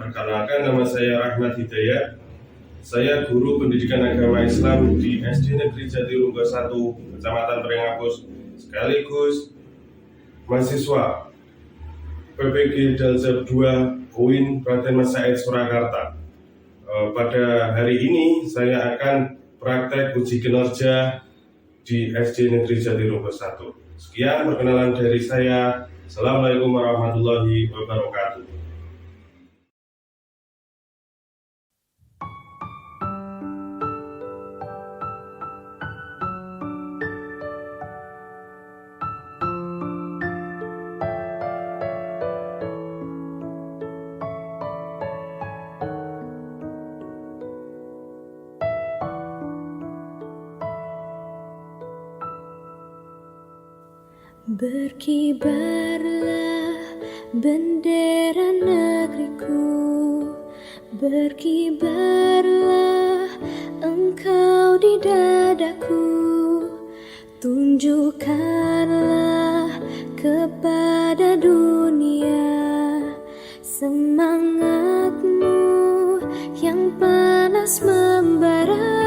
Perkenalkan, nama saya Rahmat Hidayat. Saya guru pendidikan agama Islam di SD Negeri Jatilungga 1, Kecamatan Prengapus, sekaligus mahasiswa PPG Dalzab 2 UIN Raden Mas Said Surakarta. Pada hari ini saya akan praktek uji kinerja di SD Negeri Jatilungga 1. Sekian perkenalan dari saya. Assalamualaikum warahmatullahi wabarakatuh. Berkibarlah bendera negeriku, berkibarlah engkau di dadaku, tunjukkanlah kepada dunia semangatmu yang panas membara.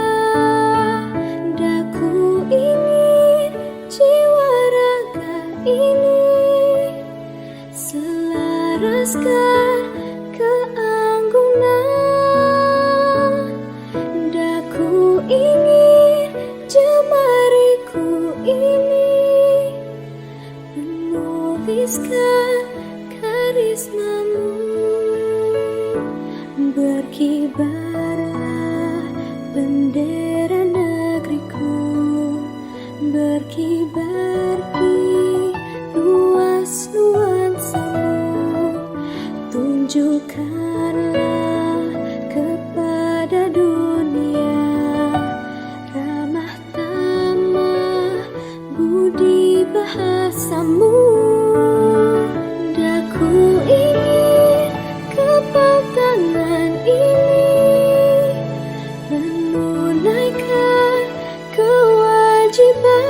Daku ingin jiwa raga ini selaraskan keanggunan. Daku ingin jemariku ini menuliskan karismamu. Berkibarlah bendera negeriku, berkibar di luas nuansamu, tunjukkanlah kepada dunia ramah tamah budi bahasamu. Daku ingin kepal tangan ini menunaikan kewajiban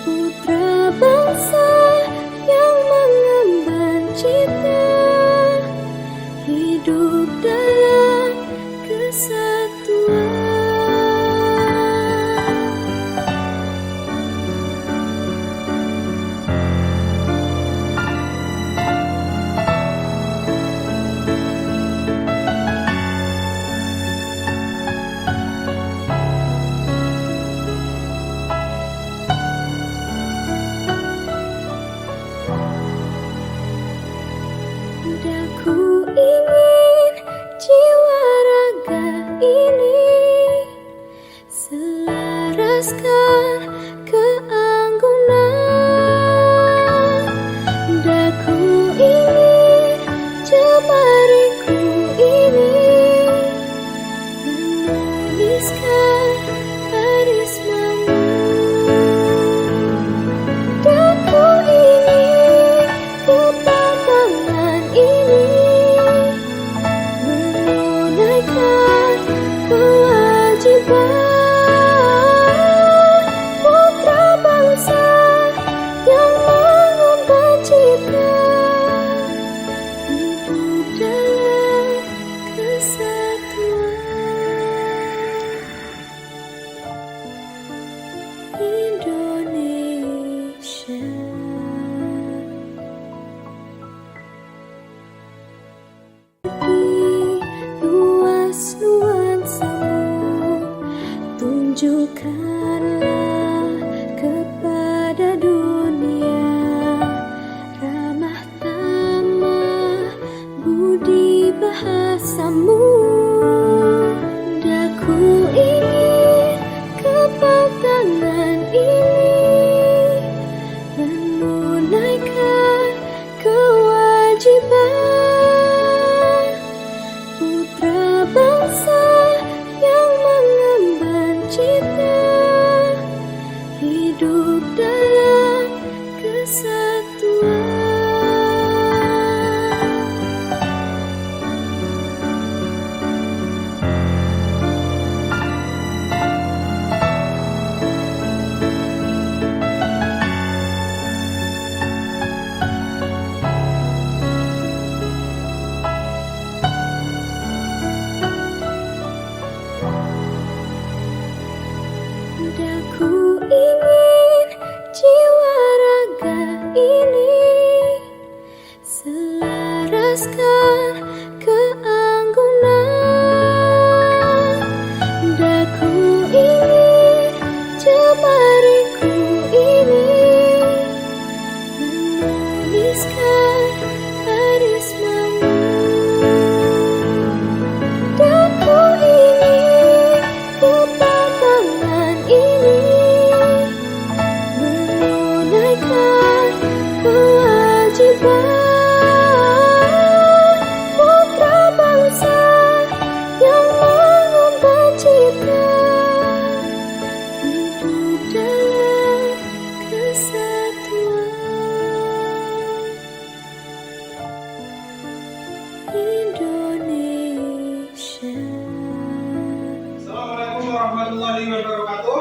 putra bangsa yang mengemban cita hidup dalam kesatuan. Daku ingin jiwa raga ini selaraskan keanggunan. Daku ingin jemariku ini menuliskan karismamu. Daku ingin kepal tangan ini menunaikan kewajiban putra bangsa yang mengemban cita hidup dalam kesatuan. Indonesia. Luas nuansamu, tunjukkanlah kepada dunia ramah tamah budi bahasamu. Daku ingin kepal tangan ini menunaikan kewajiban putra bangsa yang mengemban cita hidup dalam kesatuan. Daku ingin jiwa raga ini selaraskan keanggunan. Daku ingin jemariku ini menuliskan karismamu. Daku ingin buka tangan ini menunaikan kewajiban putra bangsa yang mengemban cita, hidup dalam kesatuan Indonesia. Assalamualaikum warahmatullahi wabarakatuh.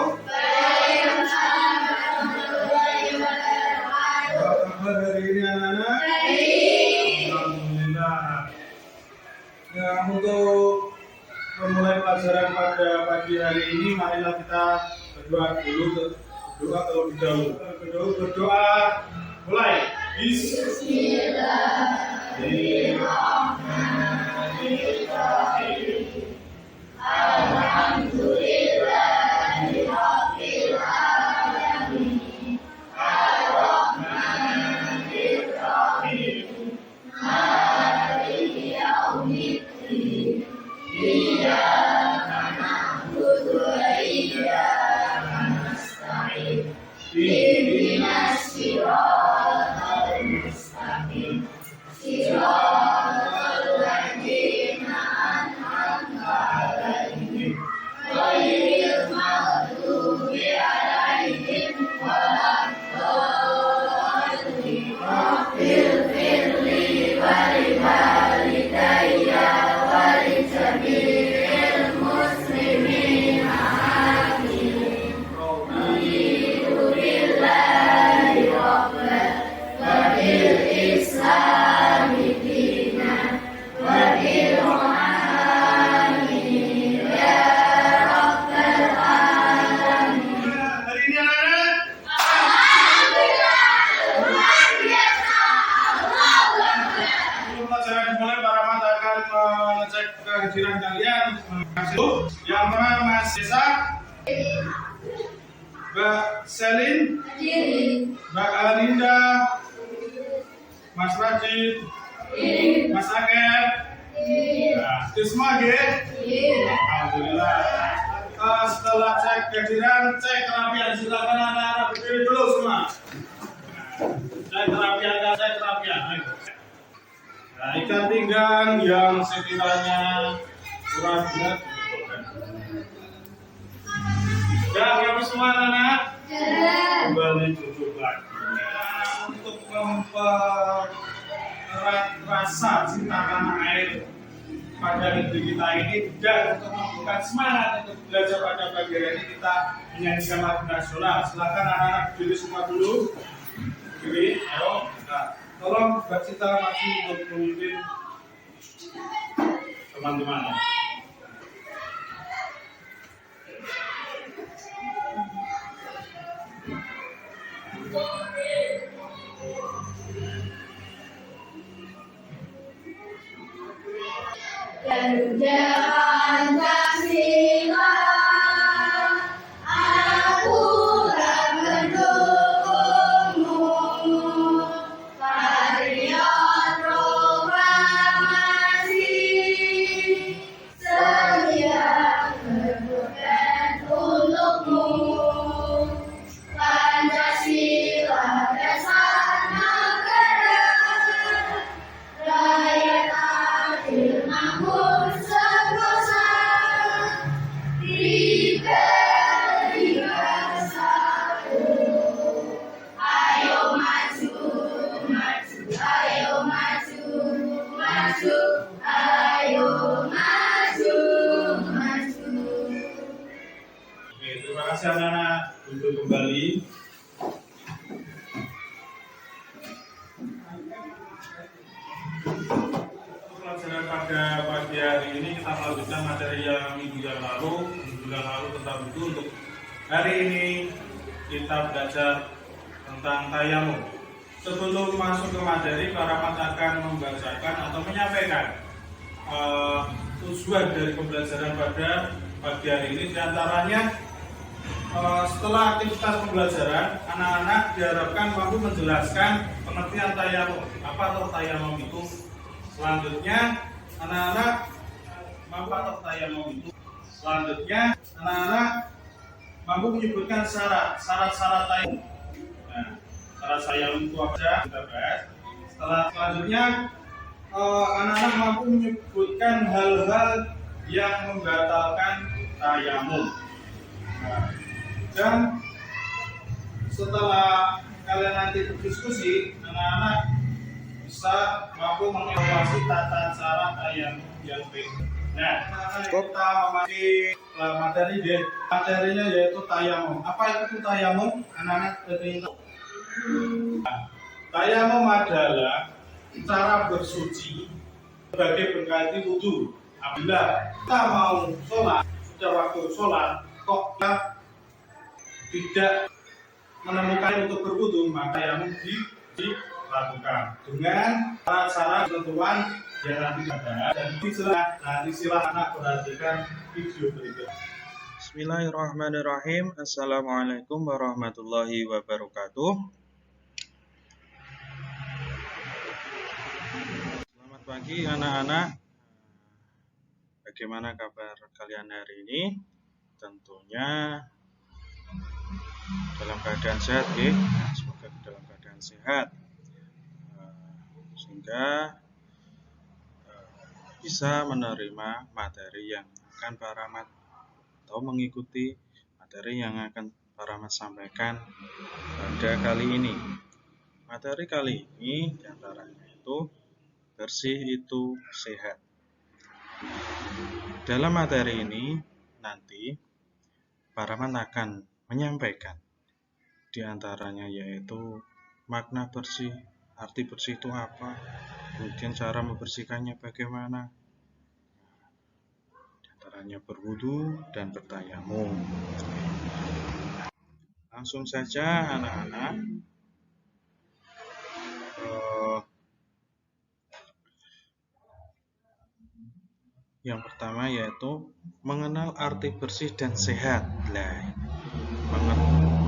Apa kabar hari ini anak-anak? Alhamdulillah. Ya, untuk memulai pelajaran pada pagi hari ini, marilah kita berdoa dulu. Doa terlebih dahulu. Berdoa. Mulai. Bismillahirrahmanirrahim. Hari ini anak-anak. Sebelum pelajaran dimulai, Pak Rahmat akan mengecek kehadiran kalian. Yang mana Mas Desa, Mbak Selin, Mbak Alinda, Mas Rajid, Mas Aker, itu semua ya? Alhamdulillah. Setelah cek kehadiran, cek kerapian. Silakan anak-anak berdiri dulu semua. Cek kerapian. Ayo. Nah, ikan pinggang yang sekiranya kurang benar. Ya, kami semua anak-anak kembali duduk lagi. Untuk mempererat rasa cinta tanah air pada negeri kita ini dan untuk membuka semangat untuk belajar pada pagi hari ini, kita menyanyikan lagu nasional. Silakan anak-anak berdiri semua dulu. Berdiri, ayo. Nah, tolong Mbak Cita maju untuk memimpin teman-teman. Garuda Pancasila, aku mendukungmu. Patriot proklamasi, sedia berkorban untukmu. Pancasila dasar negara, rakyat adil makmur sentosa, diberi bersatu. Ayo maju, maju, ayo maju, maju, ayo maju, maju. Oke, terima kasih anak-anak. Duduk kembali. Pelajaran pada pagi hari ini kita melanjutkan materi yang minggu yang lalu tentang buku untuk Hari ini kita belajar tentang tayamum. Sebelum masuk ke materi, para mat akan membacakan atau menyampaikan tujuan dari pembelajaran pada pagi hari ini. Di antaranya, setelah aktivitas pembelajaran, anak-anak diharapkan mampu menjelaskan pengertian tayamum. Apa atau tayamum itu? Selanjutnya, anak-anak mampu menyebutkan syarat-syarat tayamum. Nah, syarat tayamum itu apa saja kita bahas. Selanjutnya, anak-anak mampu menyebutkan hal-hal yang membatalkan tayamum. Nah, dan setelah kalian nanti berdiskusi, anak-anak bisa mampu mengevaluasi tata cara tayamum yang baik. Nah, kita memasuki materinya yaitu tayamum. Apa itu tayamum? Anak-anak ingin tahu. Tayamum adalah cara bersuci sebagai pengganti wudhu. Apabila kita mau sholat, sudah waktu sholat, kok kita tidak menemukan untuk berwudhu, maka tayamum dilakukan dengan cara-cara ketentuan yang nanti ada. Dan silahkan perhatikan video berikut. Bismillahirrahmanirrahim. Assalamualaikum warahmatullahi wabarakatuh. Selamat pagi anak-anak. Bagaimana kabar kalian hari ini? Tentunya dalam keadaan sehat, ya. Semoga dalam keadaan sehat, sehingga bisa menerima materi yang akan para mat atau mengikuti materi yang akan para mat sampaikan pada kali ini. Materi kali ini diantaranya itu bersih itu sehat. Dalam materi ini nanti para mat akan menyampaikan diantaranya yaitu makna bersih, arti bersih itu apa, kemudian cara membersihkannya bagaimana, diantaranya berwudu dan bertayamum. Langsung saja anak-anak. Yang pertama yaitu mengenal arti bersih dan sehat.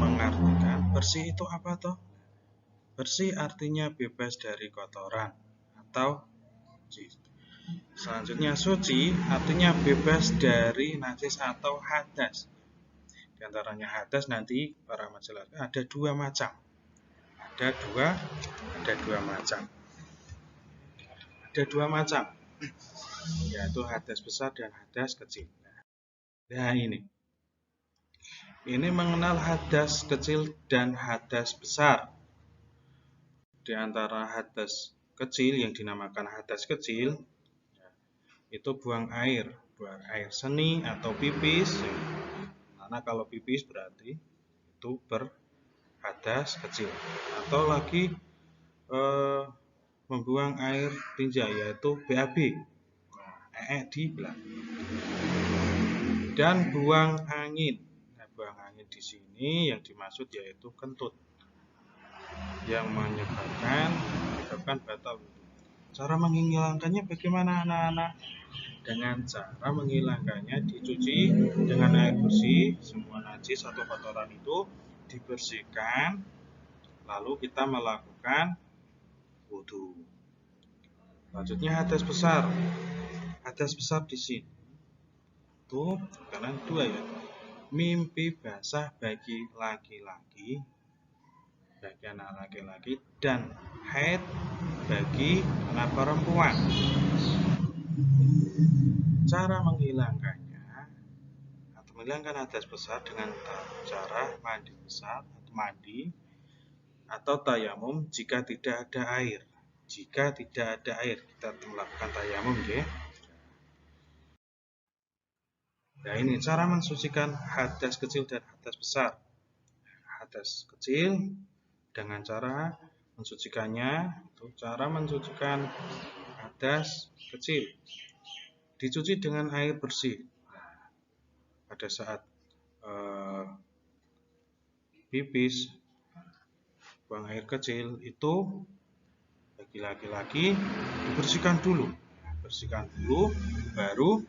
Mengartikan bersih itu apa toh? Bersih artinya bebas dari kotoran atau najis. Selanjutnya suci artinya bebas dari najis atau hadas. Di antaranya hadas nanti para menjelaskan ada dua macam. Ada dua macam. Yaitu hadas besar dan hadas kecil. Nah ini mengenal hadas kecil dan hadas besar. Di antara hadas kecil yang dinamakan hadas kecil itu buang air seni atau pipis. Karena kalau pipis berarti itu berhadas kecil. Atau lagi membuang air tinja yaitu BAB. Di belakang. Dan buang angin. Nah, buang angin di sini yang dimaksud yaitu kentut yang menyebabkan batal wudu. Cara menghilangkannya bagaimana anak-anak? Dengan cara menghilangkannya dicuci dengan air bersih, semua najis atau kotoran itu dibersihkan, lalu kita melakukan wudu. Selanjutnya hadas besar. Hadas besar di sini itu karena dua ya. Mimpi basah bagi laki-laki, bagi anak laki-laki, dan haid bagi anak perempuan. Cara menghilangkannya atau menghilangkan hadas besar dengan cara mandi besar atau mandi atau tayamum jika tidak ada air. Jika tidak ada air kita melakukan tayamum, ya. Nah ini cara mensucikan hadas kecil dan hadas besar. Hadas kecil dengan cara mensucikannya, itu cara mensucikan hadas kecil dicuci dengan air bersih. Pada saat pipis, buang air kecil itu bagi laki-laki dibersihkan dulu. Bersihkan dulu, baru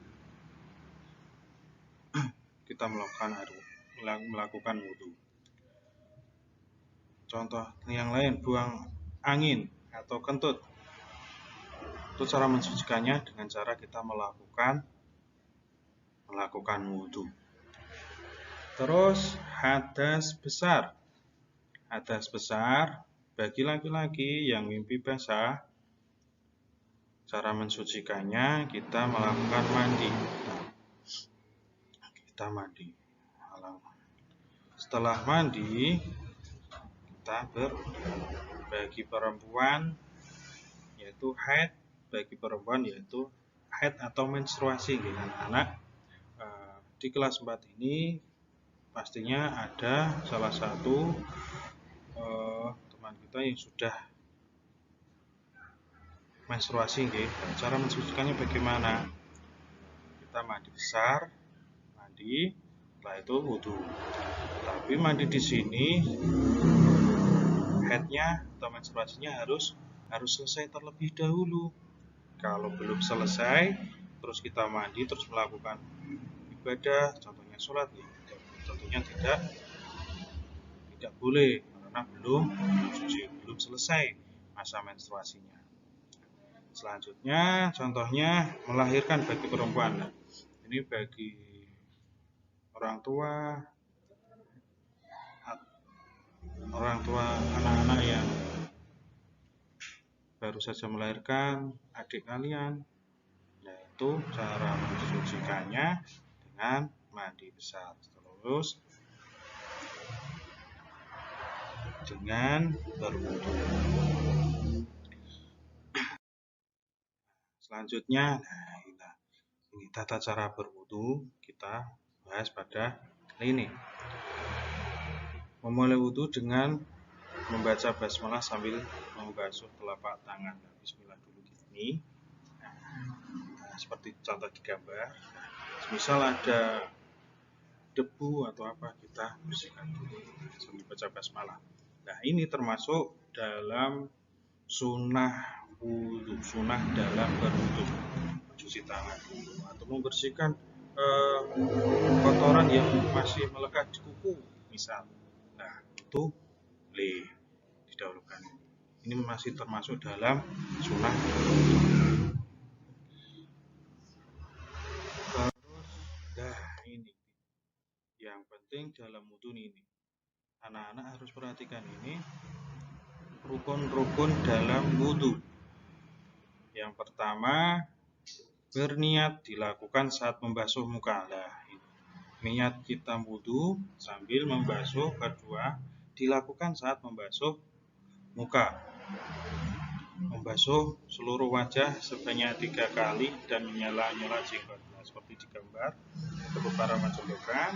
kita melakukan wudhu. Contoh yang lain, buang angin atau kentut. Itu cara mensucikannya dengan cara kita melakukan wudhu. Terus hadas besar. Hadas besar bagi laki-laki yang mimpi basah, cara mensucikannya kita melakukan mandi. Kita mandi. Setelah mandi, kita bagi perempuan yaitu haid, bagi perempuan yaitu haid atau menstruasi. Anak-anak di kelas 4 ini pastinya ada salah satu teman kita yang sudah menstruasi. Cara mensucikannya bagaimana? Kita mandi besar, setelah itu wudhu. Tapi mandi di sini haidnya atau menstruasinya harus selesai terlebih dahulu. Kalau belum selesai, terus kita mandi, terus melakukan ibadah, contohnya sholat, tentunya tidak boleh karena belum selesai masa menstruasinya. Selanjutnya, contohnya melahirkan bagi perempuan. Ini bagi orang tua anak-anak yang baru saja melahirkan, adik kalian, yaitu cara mensucikannya dengan mandi besar, terus dengan berwudu. Selanjutnya, ini tata cara berwudu kita bahas pada kali ini. Memulai wudu dengan membaca basmalah sambil membasuh telapak tangan. Bismillah dulu gini. Seperti contoh di gambar. Misal ada debu atau apa, kita bersihkan dulu sambil baca basmalah. Nah, ini termasuk dalam sunnah wudu, sunnah dalam berwudu, mencuci tangan dulu atau membersihkan kotoran yang masih melekat di kuku, misal. Nah, itu boleh didahulukan. Ini masih termasuk dalam sunnah wudu. Terus, ini yang penting dalam wudu ini. Anak-anak harus perhatikan ini rukun-rukun dalam wudu. Yang pertama, berniat dilakukan saat membasuh muka. Niat kita wudu sambil membasuh, kedua dilakukan saat membasuh muka. Membasuh seluruh wajah sebanyak 3 kali dan menyela-nyela jenggot. Seperti di gambar, para mencontohkan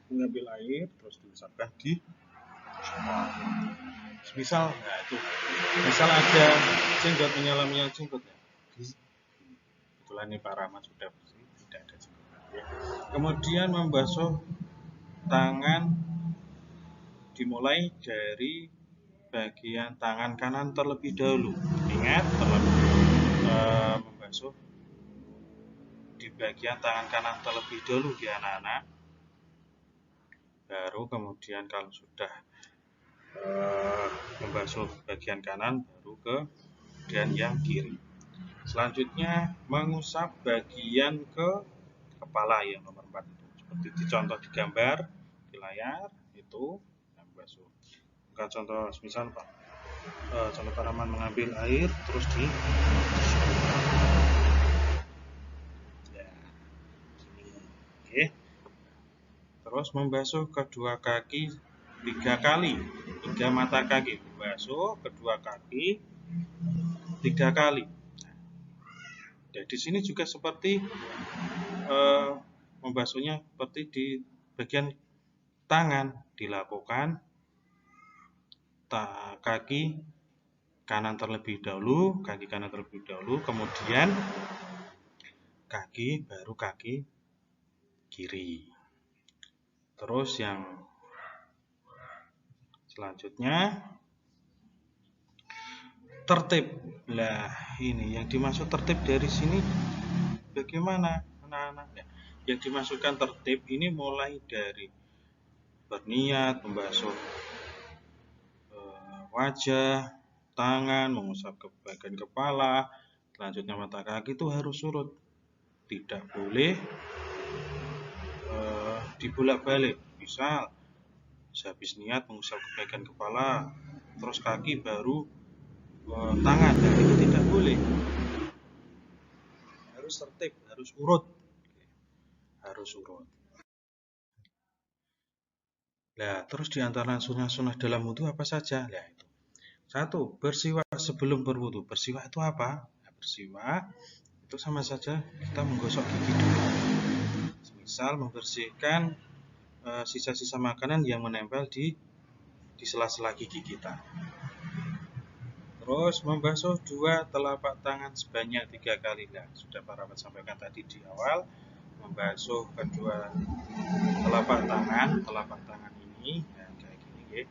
mengambil air terus diusapkan di misal ada jenggot, menyela-nyela jenggot. Kebetulan ini para amat sudah bersih, tidak ada jenggot. Kemudian membasuh tangan dimulai dari bagian tangan kanan terlebih dahulu. Ingat, membasuh di bagian tangan kanan terlebih dahulu di anak-anak. Baru kemudian kalau sudah membasuh bagian kanan, baru ke bagian yang kiri. Selanjutnya mengusap bagian ke kepala yang nomor 4 itu. Seperti dicontoh di gambar di layar itu yang basuh. Bukan contoh misal Pak. Contoh Paraman mengambil air terus di Oke. Terus membasuh kedua kaki 3 kali, 3 mata kaki. Membasuh kedua kaki 3 kali. Nah, di sini juga seperti membasuhnya seperti di bagian tangan, dilakukan kaki kanan terlebih dahulu, kemudian baru kaki kiri. Terus yang Selanjutnya tertib. Nah, ini yang dimaksud tertib dari sini bagaimana anak-anak? Yang dimaksudkan tertib ini mulai dari berniat, membasuh wajah, tangan, mengusap ke bagian kepala, selanjutnya mata kaki itu harus surut. Tidak boleh dibolak-balik. Misal sehabis niat mengusap ke bagian kepala, terus kaki baru tangan, nah itu tidak boleh. Harus tertib, harus urut. Harus urut. Nah, terus di antara sunnah-sunnah dalam wudhu apa saja? Nah, itu. 1. Bersiwak sebelum berwudhu. Bersiwak itu apa? Nah, bersiwak itu sama saja kita menggosok gigi dulu. Misal membersihkan sisa-sisa makanan yang menempel di sela-sela gigi kita. Terus membasuh 2 telapak tangan sebanyak 3 kali. Nah, sudah para Rahmat sampaikan tadi di awal, membasuh kedua telapak tangan ini, nah, kayak gini ya.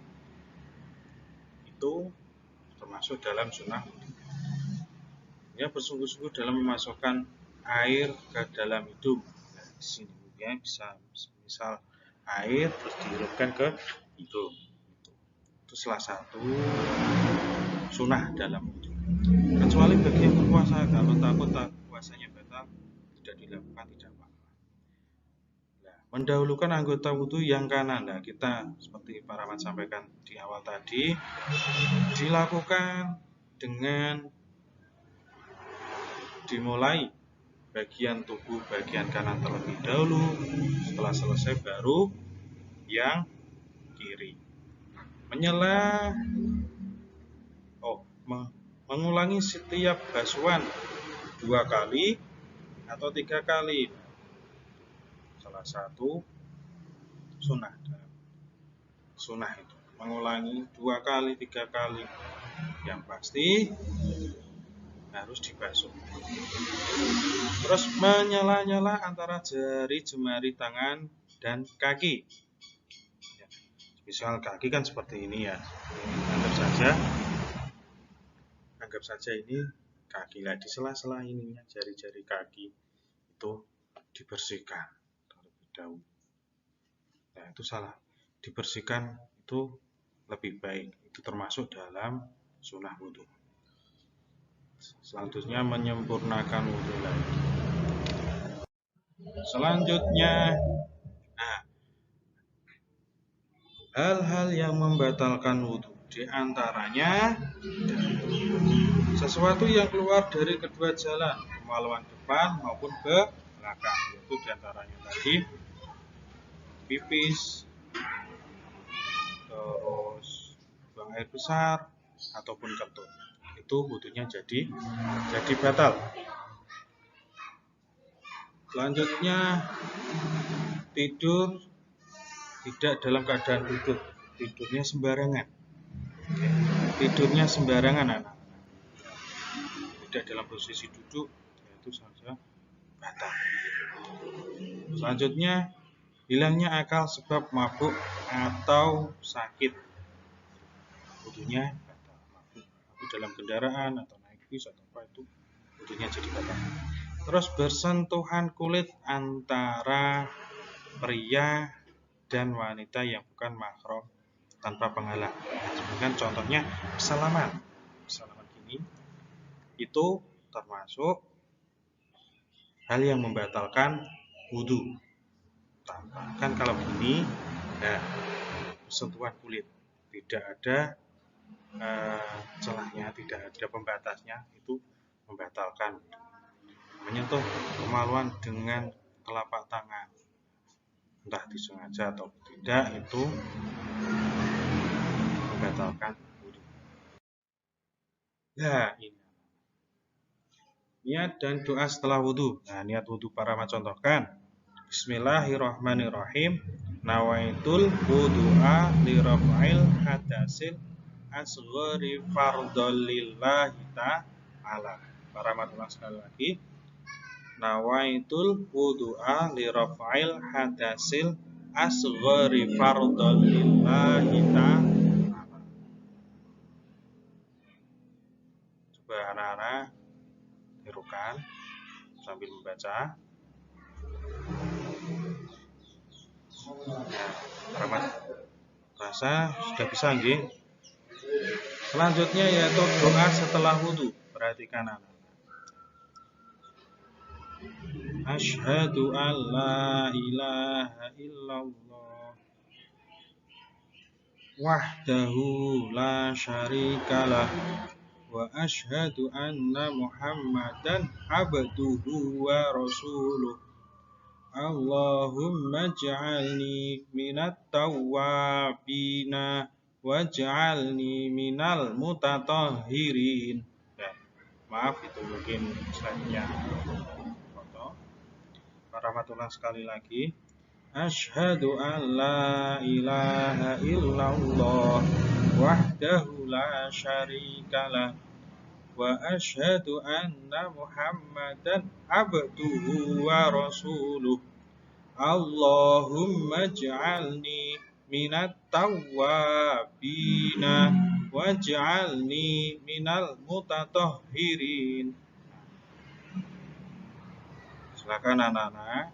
Itu termasuk dalam sunnah wudhu. Ya, bersungguh-sungguh dalam memasukkan air ke dalam hidung. Nah, di sini ya bisa misal air terus dihirupkan ke hidung. Itu salah satu sunnah dalam wudhu. Kecuali bagi yang berpuasa, kalau takut puasanya batal, tidak dilakukan, tidak apa-apa. Nah, mendahulukan anggota wudhu yang kanan. Nah, kita seperti para Rahmat sampaikan di awal tadi, dilakukan dengan dimulai bagian tubuh bagian kanan terlebih dahulu, setelah selesai baru yang kiri. Mengulangi setiap basuhan 2 kali atau 3 kali. Salah satu sunnah itu mengulangi 2 kali 3 kali. Yang pasti harus dibasuh. Terus menyela-nyela antara jari jemari tangan dan kaki. Misal kaki kan seperti ini ya. Anggap saja ini kaki. Lah di sela-sela ininya jari-jari kaki itu dibersihkan terlebih dahulu. Nah, itu salah. Dibersihkan itu lebih baik. Itu termasuk dalam sunnah wudhu. Selanjutnya menyempurnakan wudhu lagi. Selanjutnya, hal-hal yang membatalkan wudhu, di antaranya sesuatu yang keluar dari kedua jalan, kemaluan depan maupun ke belakang. Itu di antaranya tadi pipis, terus buang air besar ataupun kentut. Itu wudhunya jadi batal. Selanjutnya tidur tidak dalam keadaan duduk, tidurnya sembarangan. Tidurnya sembarangan anak. Tidak dalam posisi duduk, itu saja batal. Selanjutnya hilangnya akal sebab mabuk atau sakit, wudhunya batal. Mabuk dalam kendaraan atau naik bis atau apa, itu wudhunya jadi batal. Terus bersentuhan kulit antara pria dan wanita yang bukan mahram tanpa penghalang. Nah, contohnya salaman gini, itu termasuk hal yang membatalkan wudhu. Kan kalau gini, sentuhan kulit tidak ada celahnya, tidak ada pembatasnya, itu membatalkan. Menyentuh kemaluan dengan telapak tangan, entah disengaja atau tidak, itu membatalkan wudhu. Nah, ini niat dan doa setelah wudhu. Nah, niat wudhu para Rahmat contohkan. Bismillahirrahmanirrahim. Nawaitul wudu'a li raf'il hadasil asghari fardholillahi ta'ala. Para Rahmat ulang sekali lagi. Nawaitul wudu'a li raf'il hadasil asghari fardholillahi ta'ala. anak-anak tirukan sambil membaca. Nah, Rahmat rasa sudah bisa nggih. Selanjutnya yaitu doa setelah wudu. Perhatikan anak. Asyhadu an la ilaha illallah wahdahu la syarikalah wa asyhadu anna Muhammadan abduhu wa rasuluh. Allahumma ij'alni minat tawwabina waj'alni minal mutatahhirin. Ya, maaf itu mungkin slide-nya foto. Rahmatullah sekali lagi. Asyhadu an la ilaha illallah wahdahu la syarikalah wa asyhadu anna Muhammadan abduhu wa rasuluh. Allahumma ij'alni minat tawwabina waj'alni minal mutatahhirin. Silakan anak-anak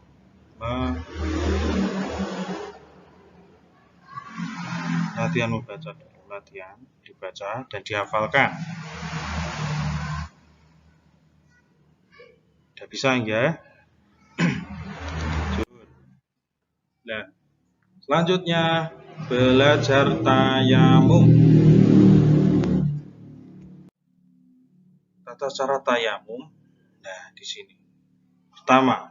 latihan membaca dulu, latihan dibaca dan dihafalkan. Udah bisa enggak? Nah, selanjutnya belajar tayamum. Tata cara tayamum. Nah, di sini. Pertama,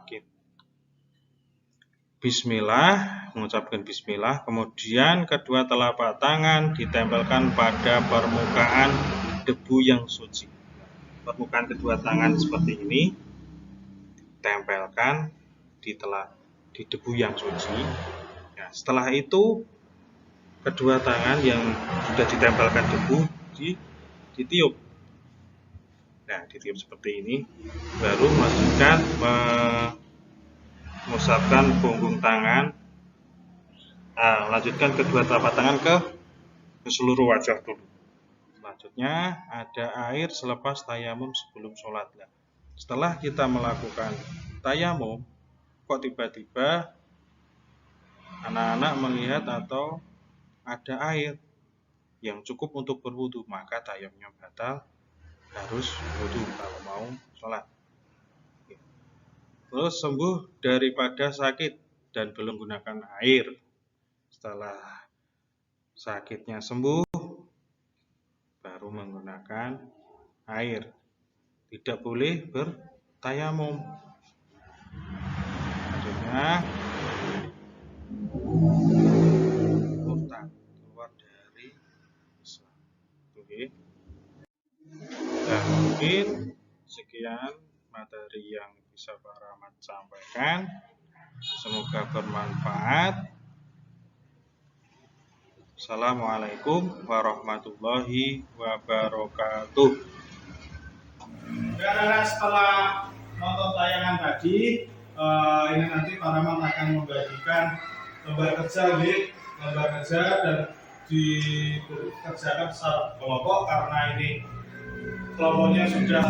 bismillah, mengucapkan bismillah, kemudian kedua telapak tangan ditempelkan pada permukaan debu yang suci. Permukaan kedua tangan seperti ini, tempelkan di debu yang suci. Nah, setelah itu kedua tangan yang sudah ditempelkan debu ditiup. Nah, ditiup seperti ini, baru masukkan mengusapkan punggung tangan. Lanjutkan kedua telapak tangan ke seluruh wajah dulu. Selanjutnya ada air selepas tayamum sebelum sholat. Setelah kita melakukan tayamum, kok tiba-tiba anak-anak melihat atau ada air yang cukup untuk berwudu, maka tayamumnya batal, harus wudu kalau mau sholat. Terus sembuh daripada sakit dan belum gunakan air. Setelah sakitnya sembuh, baru menggunakan air. Tidak boleh bertayamum. Selanjutnya murtad, keluar dari Islam. Oke. Dan mungkin sekian materi yang bisa Pak Rahmat sampaikan. Semoga bermanfaat. Assalamualaikum warahmatullahi wabarakatuh. Dan setelah nonton tayangan tadi, ini nanti Pak Rahmat akan membagikan lembar kerja dan dikerjakan secara kelompok karena ini kelompoknya sudah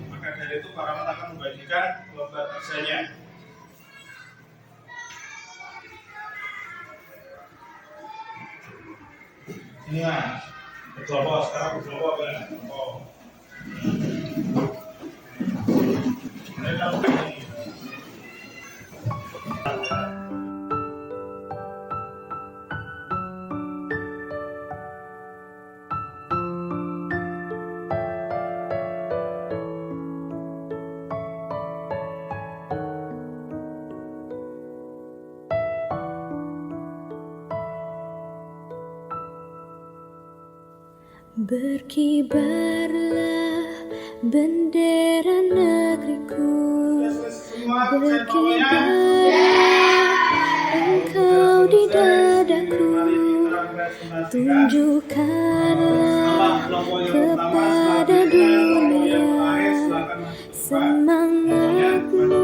maka dari itu Pak Rahmat akan membagikan lembar kerjanya. Ini lah, berkelompok sekarang berkelompok kan? Berkibarlah bendera negeriku, berkibarlah engkau di dadaku, tunjukkanlah kepada dunia semangatmu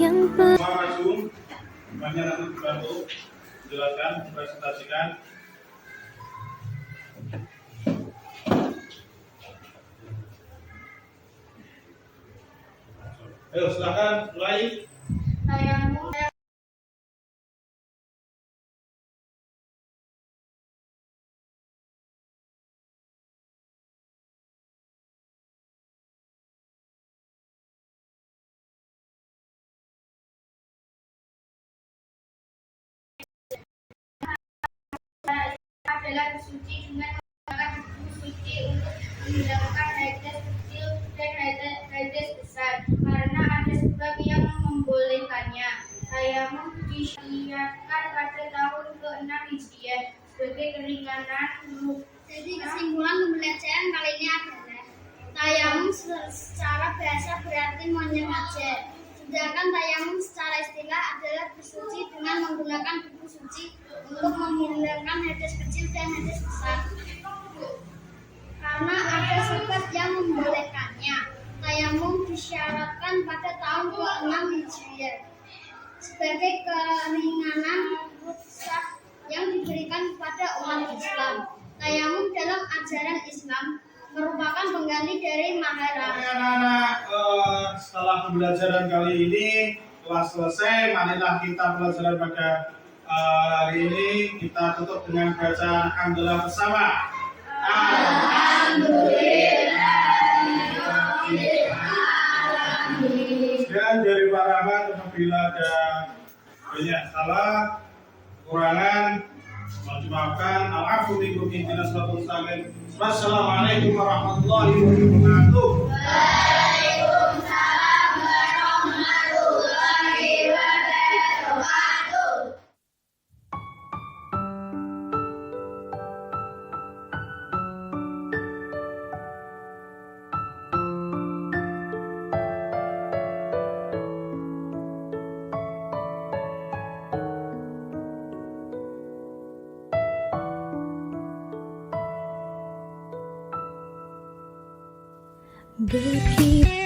yang paling. Banyak nanti dibantu, jelaskan, presentasikan. Ayo silakan mulai. Tayamum adalah bersuci dengan menggunakan buku suci untuk menghilangkan hadas kecil dan hadas besar karena ada sebab yang membolehkannya. Tayamum disyariatkan pada tahun ke-6 Hijriah sebagai keringanan. Jadi kesimpulan pembelajaran kali ini adalah tayamum secara bahasa berarti menyengaja, sedangkan tayamum secara istilah adalah bersuci dengan menggunakan buku suci untuk menghilangkan hadas kecil dan hadas besar karena ada sebab yang membolehkannya. Tayamum disyaratkan pada tahun ke-6 Hijriah sebagai keringanan rukhsah yang diberikan kepada umat Islam. Tayamum dalam ajaran Islam merupakan pengganti dari mahar. Anak-anak, setelah pembelajaran kali ini telah selesai, marilah kita pelajaran pada hari ini kita tutup dengan bacaan alhamdulillah bersama. Dan dari para hamba apabila ada banyak salah, kekurangan, mohon dimaafkan. Al-afu minkum ihdinas siratal mustaqim. Wassalamualaikum warahmatullahi wabarakatuh. Waalaikumsalam warahmatullahi wabarakatuh. Berkibar